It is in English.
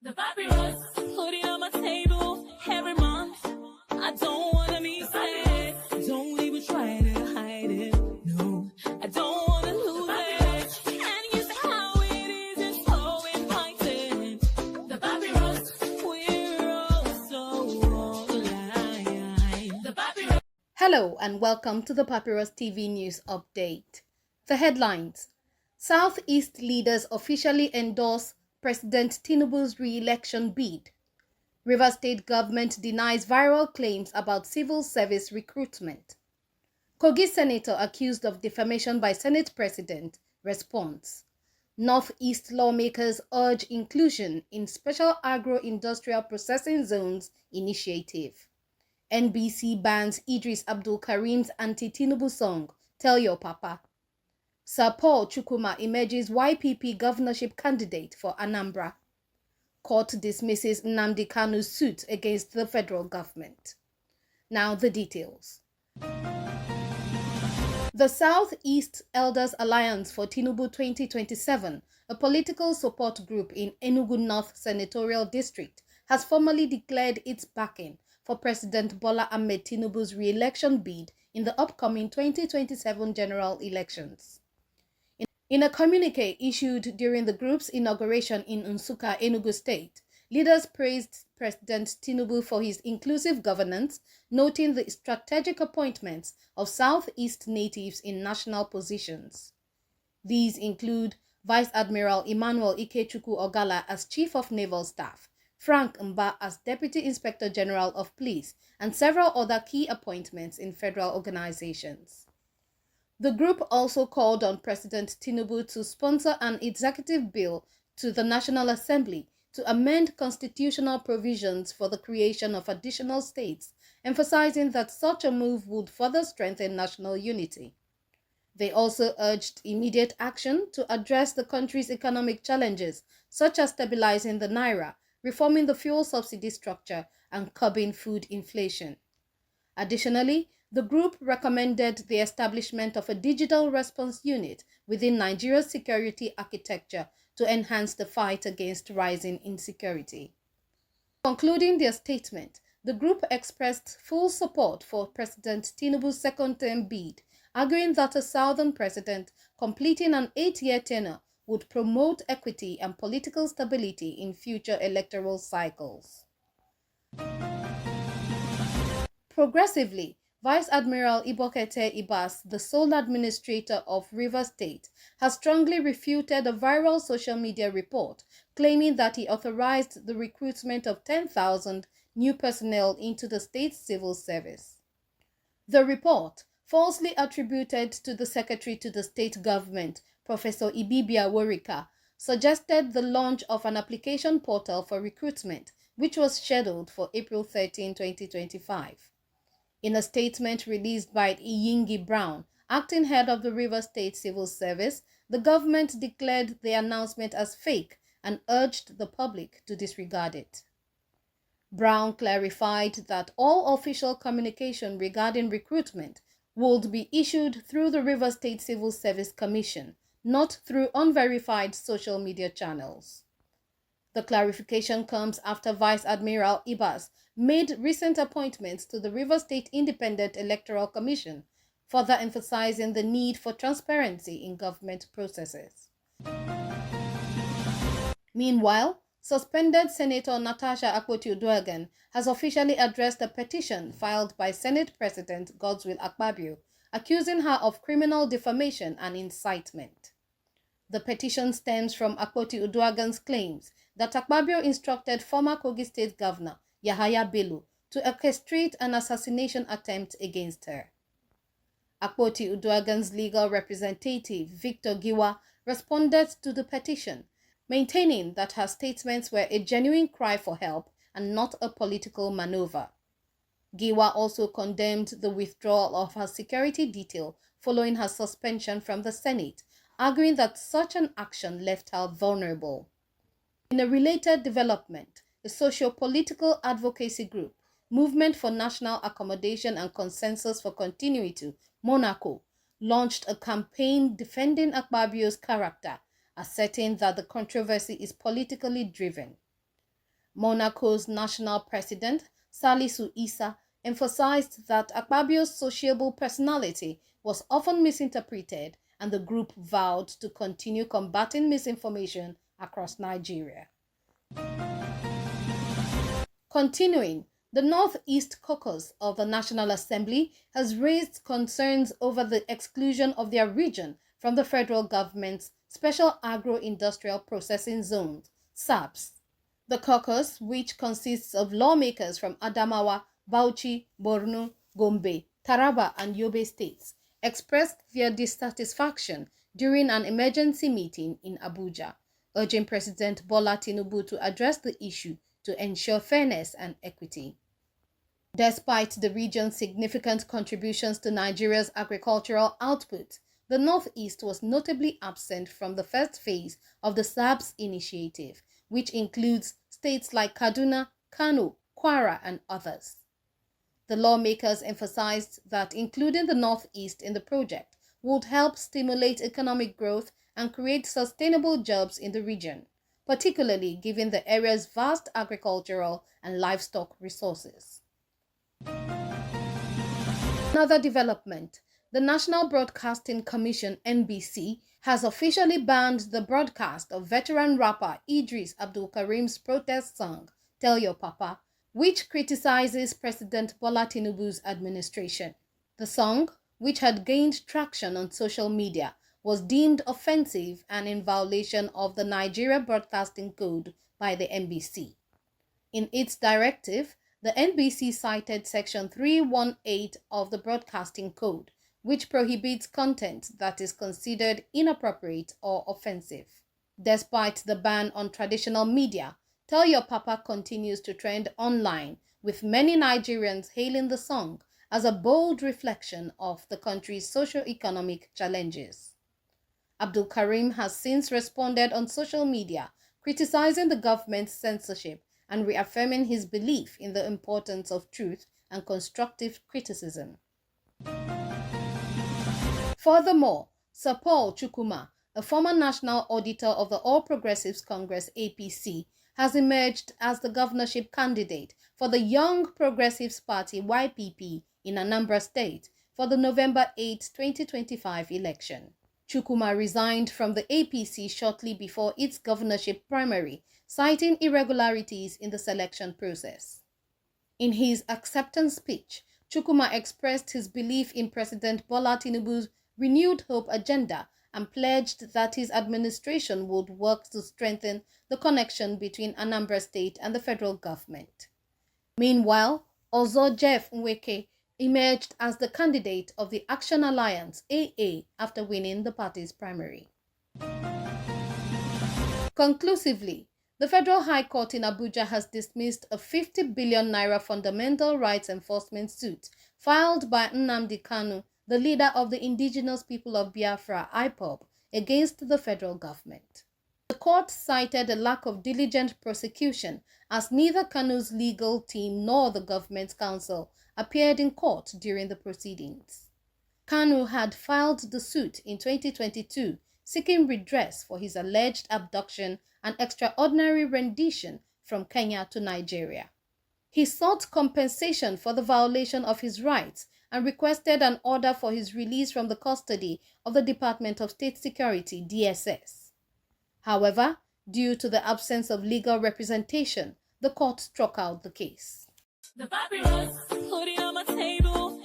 The papyrus, put it on my table every month. I don't wanna be sad. Don't even try to hide it. No, I don't wanna lose it. And you say how it is, it's so inviting. The papyrus, we're all so alive. The papyrus. Hello and welcome to the Papyrus TV News Update. The headlines: Southeast leaders officially endorse President Tinubu's re-election bid. Rivers State government denies viral claims about civil service recruitment. Kogi senator accused of defamation by Senate President responds. Northeast lawmakers urge inclusion in Special Agro-Industrial Processing Zones initiative. NBC bans Idris Abdul Karim's anti-Tinubu song, Tell Your Papa. Sir Paul Chukwuma emerges YPP governorship candidate for Anambra. Court dismisses Nnamdi Kanu's suit against the federal government. Now the details. The Southeast Elders Alliance for Tinubu 2027, a political support group in Enugu North Senatorial District, has formally declared its backing for President Bola Ahmed Tinubu's re-election bid in the upcoming 2027 general elections. In a communique issued during the group's inauguration in Nsukka, Enugu State, leaders praised President Tinubu for his inclusive governance, noting the strategic appointments of Southeast natives in national positions. These include Vice Admiral Emmanuel Ikechukwu Ogala as Chief of Naval Staff, Frank Mba as Deputy Inspector General of Police, and several other key appointments in federal organizations. The group also called on President Tinubu to sponsor an executive bill to the National Assembly to amend constitutional provisions for the creation of additional states, emphasizing that such a move would further strengthen national unity. They also urged immediate action to address the country's economic challenges, such as stabilizing the naira, reforming the fuel subsidy structure, and curbing food inflation. Additionally, the group recommended the establishment of a digital response unit within Nigeria's security architecture to enhance the fight against rising insecurity. Concluding their statement, the group expressed full support for President Tinubu's second-term bid, arguing that a southern president completing an 8-year tenure would promote equity and political stability in future electoral cycles. Progressively, Vice Admiral Ibokete Ibas, the sole administrator of Rivers State, has strongly refuted a viral social media report claiming that he authorized the recruitment of 10,000 new personnel into the state's civil service. The report, falsely attributed to the secretary to the state government, Professor Ibibia Worika, suggested the launch of an application portal for recruitment, which was scheduled for April 13, 2025. In a statement released by Iyingi Brown, acting head of the Rivers State Civil Service, the government declared the announcement as fake and urged the public to disregard it. Brown clarified that all official communication regarding recruitment would be issued through the Rivers State Civil Service Commission, not through unverified social media channels. The clarification comes after Vice Admiral Ibas made recent appointments to the Rivers State Independent Electoral Commission, further emphasizing the need for transparency in government processes. Meanwhile, suspended Senator Natasha Akpoti-Uduaghan has officially addressed a petition filed by Senate President Godswill Akpabio, accusing her of criminal defamation and incitement. The petition stems from Akpoti-Uduaghan's claims that Akpabio instructed former Kogi State Governor Yahaya Bello to orchestrate an assassination attempt against her. Akpoti-Uduaghan's legal representative, Victor Giwa, responded to the petition, maintaining that her statements were a genuine cry for help and not a political maneuver. Giwa also condemned the withdrawal of her security detail following her suspension from the Senate, arguing that such an action left her vulnerable. In a related development, the socio-political advocacy group, Movement for National Accommodation and Consensus for Continuity, Monaco, launched a campaign defending Akpabio's character, asserting that the controversy is politically driven. Monaco's national president, Salisu Issa, emphasized that Akpabio's sociable personality was often misinterpreted, and the group vowed to continue combating misinformation across Nigeria. Continuing, the Northeast Caucus of the National Assembly has raised concerns over the exclusion of their region from the federal government's Special Agro-Industrial Processing Zones, SAPS. The caucus, which consists of lawmakers from Adamawa, Bauchi, Borno, Gombe, Taraba, and Yobe states, expressed their dissatisfaction during an emergency meeting in Abuja, urging President Bola Tinubu to address the issue to ensure fairness and equity. Despite the region's significant contributions to Nigeria's agricultural output, the Northeast was notably absent from the first phase of the SAPS initiative, which includes states like Kaduna, Kano, Kwara, and others. The lawmakers emphasized that including the Northeast in the project would help stimulate economic growth and create sustainable jobs in the region, particularly given the area's vast agricultural and livestock resources. Another development, the National Broadcasting Commission (NBC) has officially banned the broadcast of veteran rapper Idris Abdul Karim's protest song, Tell Your Papa, which criticizes President Bola Tinubu's administration. The song, which had gained traction on social media, was deemed offensive and in violation of the Nigeria Broadcasting Code by the NBC. In its directive, the NBC cited Section 318 of the Broadcasting Code, which prohibits content that is considered inappropriate or offensive. Despite the ban on traditional media, Tell Your Papa continues to trend online, with many Nigerians hailing the song as a bold reflection of the country's socio-economic challenges. Abdul Karim has since responded on social media, criticizing the government's censorship and reaffirming his belief in the importance of truth and constructive criticism. Furthermore, Sir Paul Chukwuma, a former national auditor of the All Progressives Congress (APC), has emerged as the governorship candidate for the Young Progressives Party (YPP) in Anambra State for the November 8, 2025 election. Chukwuma resigned from the APC shortly before its governorship primary, citing irregularities in the selection process. In his acceptance speech, Chukwuma expressed his belief in President Bola Tinubu's renewed hope agenda and pledged that his administration would work to strengthen the connection between Anambra State and the federal government. Meanwhile, Ozo Jeff Nweke emerged as the candidate of the Action Alliance (AA) after winning the party's primary. Conclusively, the Federal High Court in Abuja has dismissed a 50 billion naira fundamental rights enforcement suit filed by Nnamdi Kanu, the leader of the Indigenous People of Biafra (IPOB), against the federal government. The court cited a lack of diligent prosecution as neither Kanu's legal team nor the government's counsel appeared in court during the proceedings. Kanu had filed the suit in 2022, seeking redress for his alleged abduction and extraordinary rendition from Kenya to Nigeria. He sought compensation for the violation of his rights and requested an order for his release from the custody of the Department of State Security (DSS). However, due to the absence of legal representation, the court struck out the case. The papyrus, put it on my table.